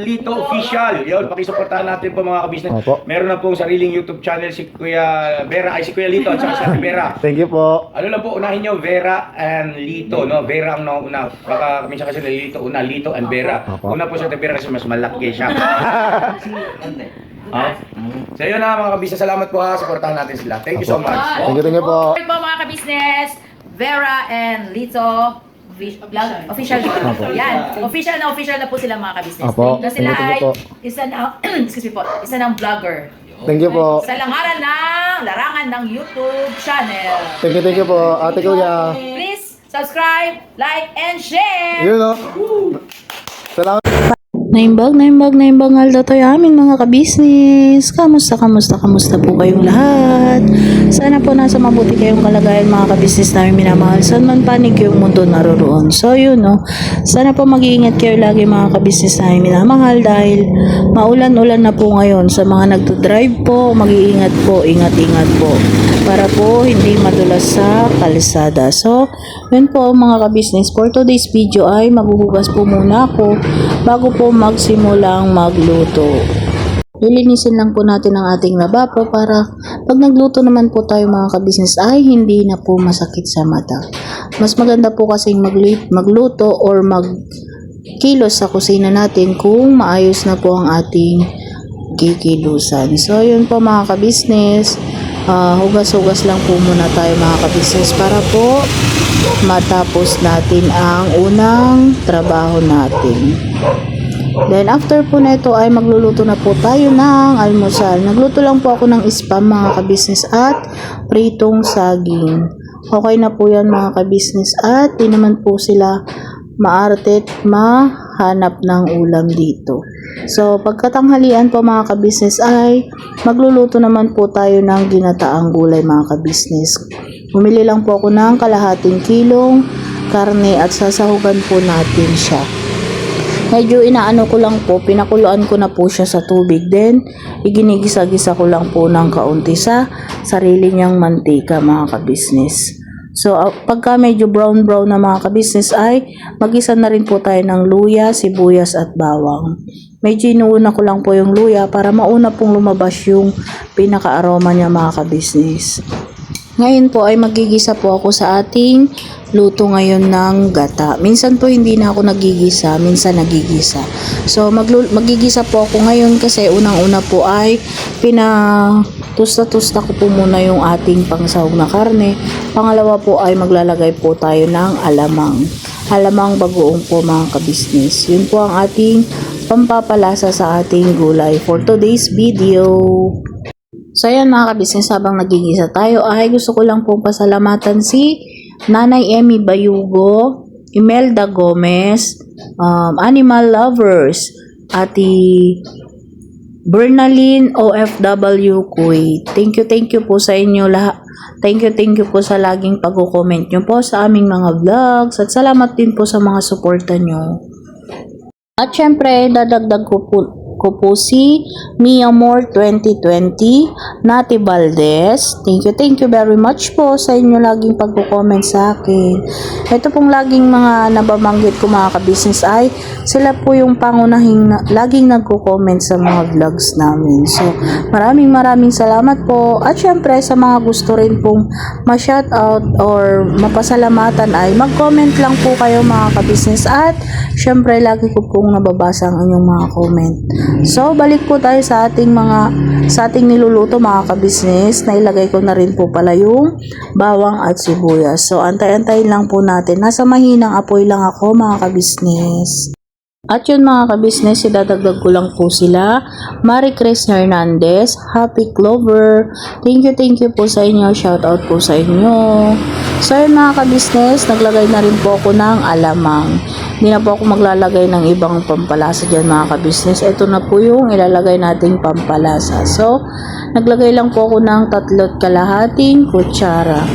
Lito Official. Yun, pakisuportahan natin po mga ka-business. Opo. Meron na pong sariling YouTube channel si Kuya Vera, si Kuya Lito at saka si Ate Vera. Thank you po. Ano lang po, unahin nyo, Vera and Lito, no? Vera ang nauna. Baka minsan kasi Lito, una, Lito and Vera. Opo. Una po si Ate Vera kasi mas malaki siya. So yun na mga kabisnes, salamat po ha, supportahan natin sila. Thank you so much. Thank you po. Hello po mga kabisnes, Vera and Lito official dito. Yan. Official na po sila mga kabisnes. Apo. Na sila Thank ay you po. isa na excuse me po, isa ng vlogger. Thank you po. Sa langaran ng larangan ng YouTube channel. Thank you po. Ate Kuya. Please subscribe, like, and share. Yun o. Salamat. Naimbag alda tayo amin mga kabisnes. Kamusta po kayong lahat? Sana po nasa mabuti kayong kalagayan mga kabisnes namin minamahal. Saan man panig yung mundo naroroon. So yun no. Sana po mag-iingat kayo lagi mga kabisnes namin minamahal dahil maulan-ulan na po ngayon. Sa mga nagdo-drive po, mag-iingat po, ingat-ingat po. Para po hindi madulas sa kalsada. So, yun po mga kabisnes. For today's video ay maghuhugas po muna ako bago po magsimulang magluto. Lilinisin lang po natin ang ating lababo para pag nagluto naman po tayo mga kabisnes ay hindi na po masakit sa mata. Mas maganda po kasing magluto or magkilos sa kusina natin kung maayos na po ang ating kikilusan. So yun po mga kabisnes, hugas-hugas lang po muna tayo mga kabisnes para po matapos natin ang unang trabaho natin. Then after po nito ay magluluto na po tayo ng almusal. Nagluto lang po ako ng spam mga kabisnes at pritong saging. Okay na po yan mga kabisnes at di naman po sila maarte at mahanap ng ulam dito. So pagkatanghalian po mga kabisnes ay magluluto naman po tayo ng ginataang gulay mga kabisnes. Bumili lang po ako ng kalahating kilong karne at sasahugan po natin siya. Medyo inaano ko lang po, pinakuluan ko na po siya sa tubig. Then, iginigisa-gisa ko lang po ng kaunti sa sarili niyang mantika mga kabisnes. So, pagka medyo brown-brown na mga kabisnes ay magisa na rin po tayo ng luya, sibuyas at bawang. Medyo inuuna ko lang po yung luya para mauna pong lumabas yung pinaka-aroma niya mga kabisnes. Ngayon po ay magigisa po ako sa ating luto ngayon ng gata. Minsan po hindi na ako nagigisa, minsan nagigisa. So magigisa po ako ngayon kasi unang-una po ay pinatusta-tusta ko po muna yung ating pangsahog na karne. Pangalawa po ay maglalagay po tayo ng alamang. Alamang bagoong po mga kabisnes. Yun po ang ating pampapalasa sa ating gulay for today's video. So ayan mga kabisnes, habang nagigisa tayo ay gusto ko lang pong pasalamatan si Nanay Emmy Bayugo, Imelda Gomez, Animal Lovers, Ati Bernaline OFW Kuwait. Thank you po sa inyo lahat. Thank you po sa laging pag-comment nyo po sa aming mga vlogs at salamat din po sa mga suporta nyo. At syempre, dadagdag ko po si Miamor 2020, Nati Valdez. Thank you very much po sa inyo laging pagko-comment sa akin. Ito pong laging mga nababanggit ko mga kabisnes ay sila po yung pangunahing laging nagko-comment sa mga vlogs namin. So, maraming salamat po. At syempre, sa mga gusto rin pong ma-shoutout or mapasalamatan ay mag-comment lang po kayo mga kabisnes. At syempre, lagi ko pong nababasa ang inyong mga comment. So, balik po tayo sa ating niluluto mga kabisnes. Nailagay ko na rin po pala yung bawang at sibuyas. So, antay-antayin lang po natin. Nasa mahinang apoy lang ako mga kabisnes. At yun mga kabisnes, idadagdag ko lang po sila. Marie Chris Hernandez, Happy Clover, thank you po sa inyo, shout out po sa inyo. So yun mga kabisnes, naglagay na rin po ako ng alamang. Hindi na po ako maglalagay ng ibang pampalasa dyan mga kabisnes. Ito na po yung ilalagay nating pampalasa. So, naglagay lang po ako ng 3 kalahating kutsara.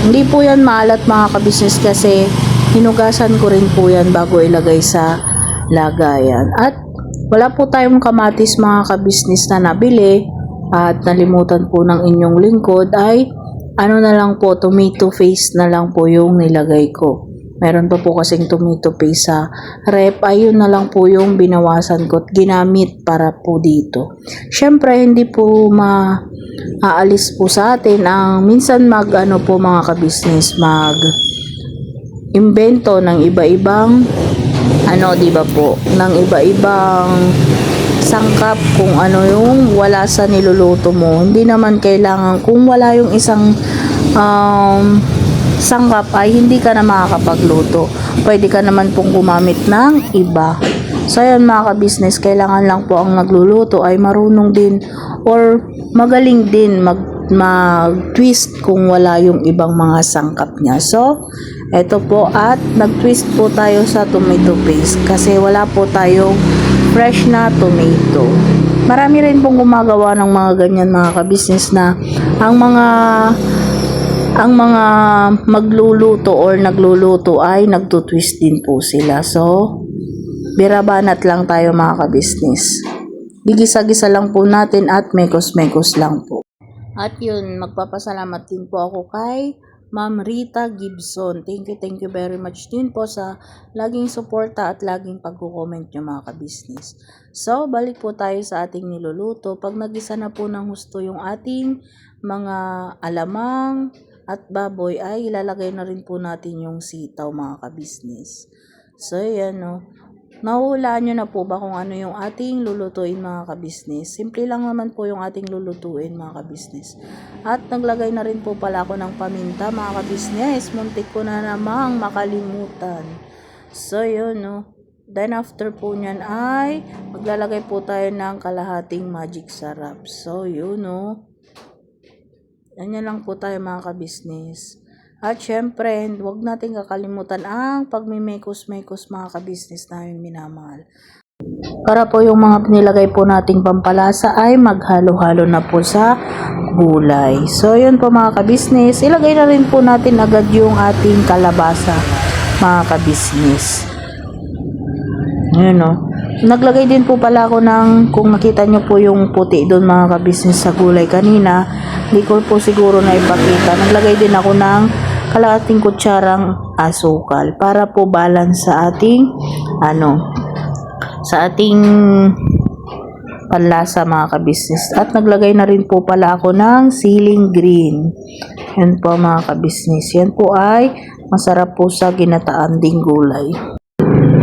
Hindi po yan maalat mga kabisnes kasi hinugasan ko rin po yan bago ilagay sa lagayan. At wala po tayong kamatis mga kabisnes na nabili at nalimutan po ng inyong lingkod ay ano na lang po, tomato paste na lang po yung nilagay ko. Meron pa po kasing tomato paste sa rep. Ayun na lang po yung binawasan ko at ginamit para po dito. Syempre, hindi po aalis po sa atin ang minsan ano po mga kabisnes, invento ng iba-ibang di ba po, ng iba-ibang sangkap kung ano yung wala sa niluluto mo. Hindi naman kailangan kung wala yung isang sangkap ay hindi ka na makakapagluto. Pwede ka naman pong gumamit ng iba. So ayan mga ka-business, kailangan lang po ang nagluluto ay marunong din or magaling din mag-twist kung wala yung ibang mga sangkap niya. So eto po, at nag-twist po tayo sa tomato paste kasi wala po tayong fresh na tomato. Marami rin pong gumagawa ng mga ganyan mga ka-business na ang mga magluluto or nagluluto ay nagtutwist din po sila. So, birabanat lang tayo mga ka-business. Gigisa-gisa lang po natin at mekos-mekos lang po. At yun, magpapasalamat din po ako kay Ma'am Rita Gibson. Thank you very much din po sa laging suporta at laging pagko-comment nyo mga ka-business. So, balik po tayo sa ating niluluto. Pag nagisa na po ng husto yung ating mga alamang at baboy, ay ilalagay na rin po natin yung sitaw mga ka-business. So, yan nahuhulaan nyo na po ba kung ano yung ating lulutuin mga ka-business? Simple lang naman po yung ating lulutuin mga ka-business. At naglagay na rin po pala ako ng paminta mga ka-business. Muntik ko na namang makalimutan. So, yun Then, after po nyan ay maglalagay po tayo ng kalahating magic sarap. So, yun Ganyan lang po tayo mga ka-business. At syempre, huwag natin kakalimutan ang pagmimekos-mekos mga ka-business namin minamahal. Para po yung mga nilagay po nating pampalasa ay maghalo-halo na po sa gulay. So, yun po mga ka-business. Ilagay na rin po natin agad yung ating kalabasa mga ka-business. Yun Naglagay din po pala ako ng, kung nakita nyo po yung puti doon mga ka-business sa gulay kanina, hindi ko po siguro na ipakita. Naglagay din ako ng kalahating kutsarang asukal para po balance sa ating panlasa mga ka-business. At naglagay na rin po pala ako ng siling green. Yan po mga ka-business. Yan po ay masarap po sa ginataan ding gulay.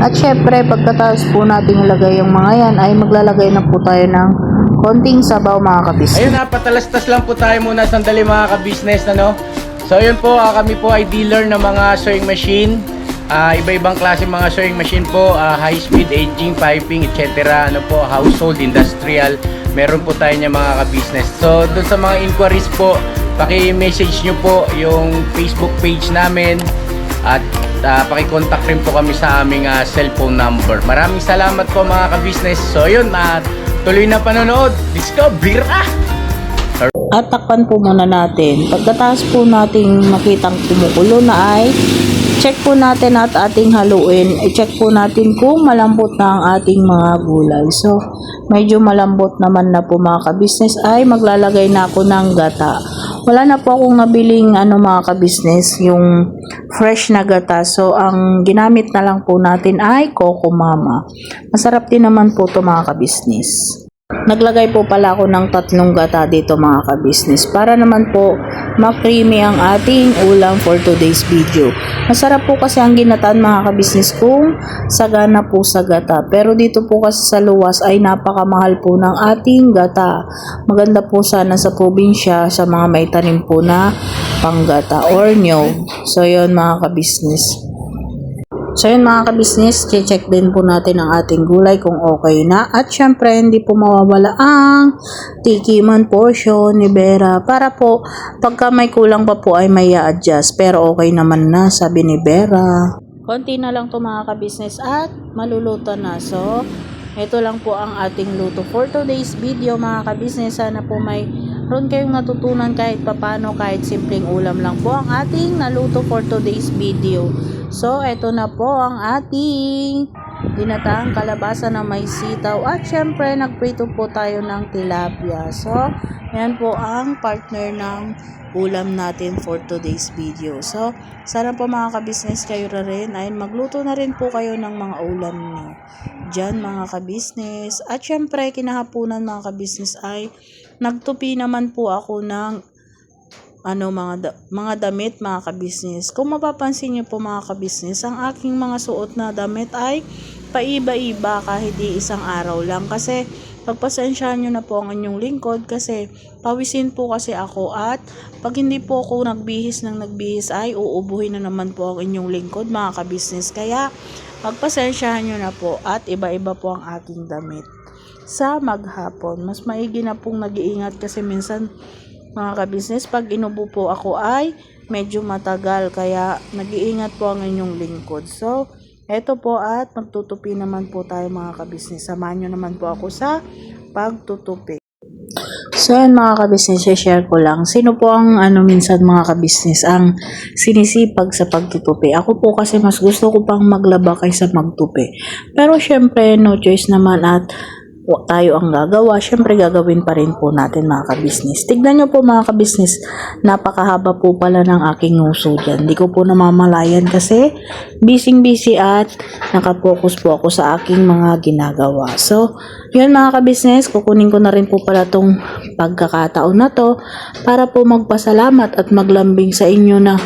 At syempre, pagkatapos po natin ilagay yung mga yan, ay maglalagay na po tayo ng konting sabaw mga ka-business. Ayun patalastas lang po tayo muna sandali mga ka-business So ayun po, kami po ay dealer ng mga sewing machine. Iba-ibang klase mga sewing machine po, high speed, aging, piping, etc. Household, industrial. Meron po tayo niya mga ka-business. So doon sa mga inquiries po, paki-message nyo po yung Facebook page namin. At paki-contact rin po kami sa aming cellphone number. Maraming salamat po mga ka-business. So yun, tuloy na panonood. Let's go, bira! At takpan po muna natin. Pagkatapos po nating makitang kumukulo na ay check po natin at ating haluin. I-check po natin kung malambot na ang ating mga gulay. So, medyo malambot naman na po mga ka-business ay maglalagay na ako ng gata. Wala na po akong nabiling mga ka-business, yung fresh na gata. So, ang ginamit na lang po natin ay Coco Mama. Masarap din naman po ito mga ka-business. Naglagay po pala ako ng 3 gata dito mga ka-business para naman po ma-creamy ang ating ulam for today's video. Masarap po kasi ang ginataan mga ka-business kung sagana po sa gata. Pero dito po kasi sa luwas ay napakamahal po ng ating gata. Maganda po sana sa probinsya sa mga may tanim po na panggata or nyog. So yun mga ka-business. So yun mga ka-business, check din po natin ang ating gulay kung okay na. At syempre, hindi po mawawala ang tikiman portion ni Vera. Para po, pagka may kulang pa po ay may i-adjust. Pero okay naman na, sabi ni Vera. Konti na lang to mga ka-business at maluluto na. So, ito lang po ang ating luto for today's video mga ka-business. Sana po mayroon kayong natutunan kahit papano, kahit simpleng ulam lang po ang ating naluto for today's video. So, ito na po ang ating ginataang kalabasa na may sitaw, at syempre nagprito po tayo ng tilapia. So, yan po ang partner ng ulam natin for today's video. So, sana po mga kabisnes kayo rin ay magluto na rin po kayo ng mga ulam niyo dyan mga kabisnes. At syempre, kinahapunan mga kabisnes ay nagtupi naman po ako ng mga damit mga kabisnes. Kung mapapansin niyo po mga kabisnes, ang aking mga suot na damit ay paiba-iba kahit di isang araw lang. Kasi pagpasensyahan nyo na po ang inyong lingkod kasi pawisin po kasi ako, at pag hindi po ako nagbihis ay uubuhin na naman po ang inyong lingkod mga kabisnes. Kaya pagpasensyahan nyo na po, at iba-iba po ang aking damit sa maghapon. Mas maigi na pong nag-iingat kasi minsan mga kabisnes, pag inubo po ako ay medyo matagal, kaya nag-iingat po ang inyong lingkod. So, eto po, at magtutupi naman po tayo mga kabisnes. Samahan nyo naman po ako sa pagtutupi. So, yan mga kabisnes, share ko lang. Sino po ang minsan mga kabisnes ang sinisipag sa pagtutupi? Ako po kasi mas gusto ko pang maglaba kaysa magtupi. Pero syempre, no choice naman at tayo ang gagawa, syempre gagawin pa rin po natin mga kabisnes. Tignan nyo po mga kabisnes, napakahaba po pala ng aking nguso dyan. Hindi ko po namamalayan kasi busy at nakapokus po ako sa aking mga ginagawa. So, yun mga kabisnes, kukunin ko na rin po pala tong pagkakataon na to para po magpasalamat at maglambing sa inyo na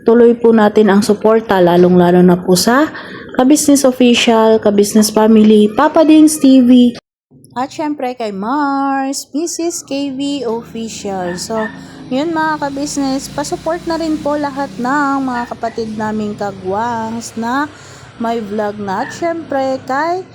tuloy po natin ang suporta, lalong-lalo na po sa Kabisnes Official, Kabisnes Family, Papa Dings TV, at syempre kay Mars, Mrs. KV Official. So, yun mga kabisnes, pasupport na rin po lahat ng mga kapatid naming kagwangs na may vlog na. At syempre kay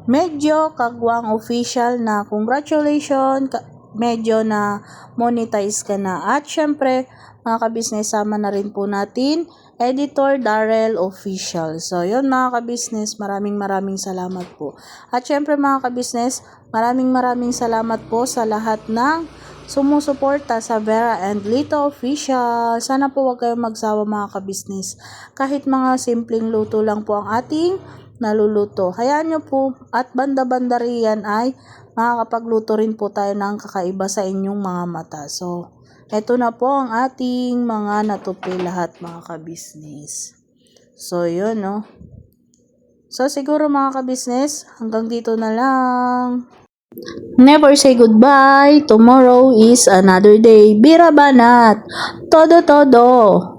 Medyo Kagwang Official na congratulations, medyo na monetize ka na. At syempre mga kabisnes, sama na rin po natin Editor Darrell Official. So, yun mga kabisnes, maraming salamat po. At syempre mga kabisnes, maraming salamat po sa lahat ng sumusuporta sa Vera and Lito Official. Sana po wag kayong magsawa mga kabisnes. Kahit mga simpleng luto lang po ang ating naluluto. Hayaan nyo po, at banda-banda riyan ay makakapagluto rin po tayo ng kakaiba sa inyong mga mata. So, eto na po ang ating mga natupi lahat mga kabisnes. So, yun no. So, siguro mga kabisnes, hanggang dito na lang. Never say goodbye. Tomorrow is another day. Bira banat. Todo.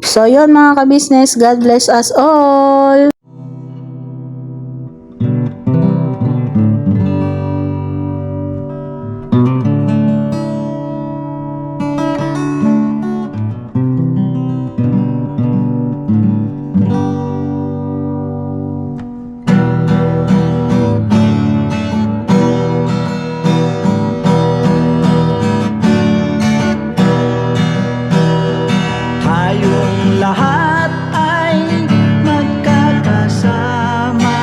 So, yun mga kabisnes. God bless us all. Tayong lahat ay magkakasama,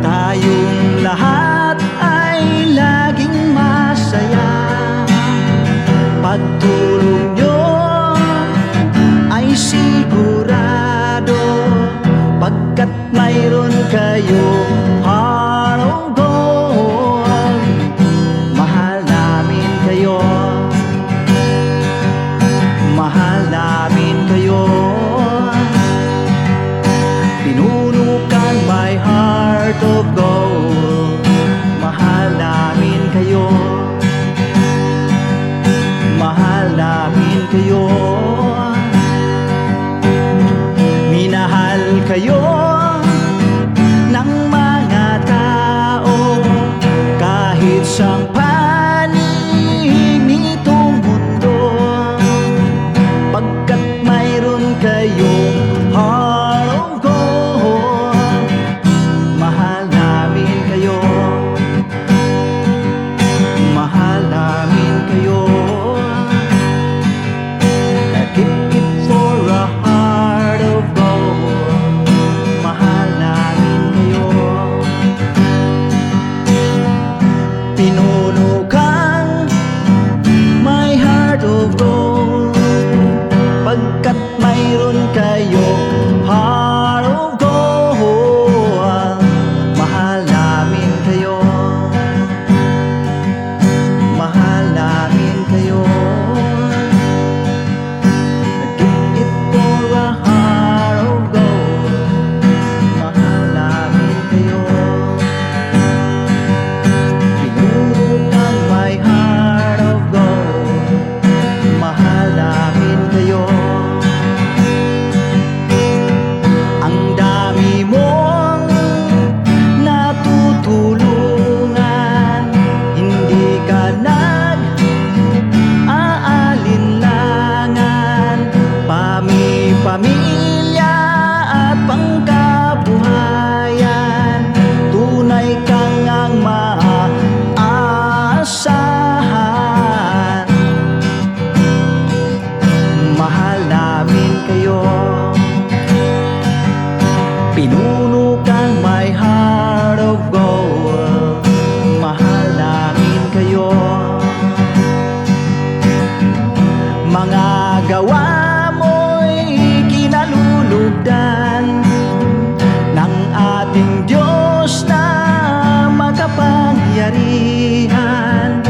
tayong lahat ay laging masaya. Pagtulong nyo ay sigurado, pagkat mayroon kayo heart of gold. Mahal namin kayo, mahal namin kayo. Pinuno kang my heart of gold. Mahal namin kayo, mahal namin kayo. Minahal kayo ng mga tao kahit sang panig nitong mundo, pagkat mayroon kayong heart of gold. Mahal namin kayo, mahal namin kayo. Keep it for a heart of gold. Mahal namin kayo. Pinuno kang my heart of gold, pagkat mayroon kayo heart of gold. Mahal pamilya at pangkabuhayan. Tunay kang ang maaasahan. Mahal namin kayo, pinuno kang my heart of gold. Mahal namin kayo, mga gawa mo'y kinalulugdan ng ating Diyos na makapangyarihan.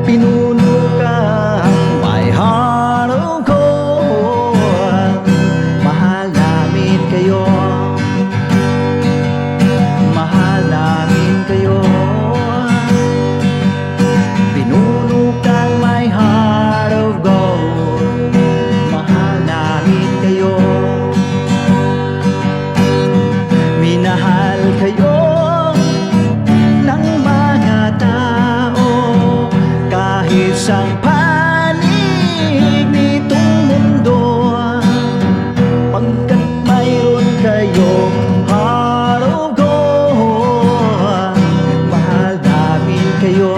Pinuno kang my heart of gold. Mahal namin kayo, mahal namin kayo. Pinuno kang my heart of gold. Mahal namin kayo, minahal kayo ng mga tao kahit sang panig nitong mundo, pagkat mayroon kayong heart of gold. Mahal namin kayo,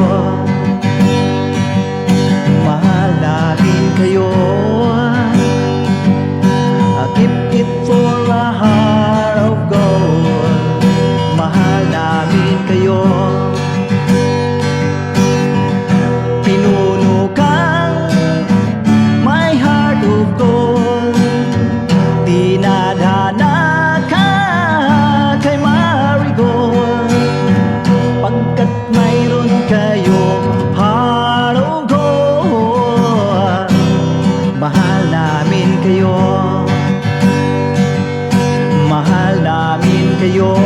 mahal namin kayo. I keep it for a heart of gold. Mahal namin kayo, pinuno kang my heart of gold. Dinadhana ka kay Marigold, pagkat mayroon kayong heart of gold. Mahal namin kayo, mahal namin kayo.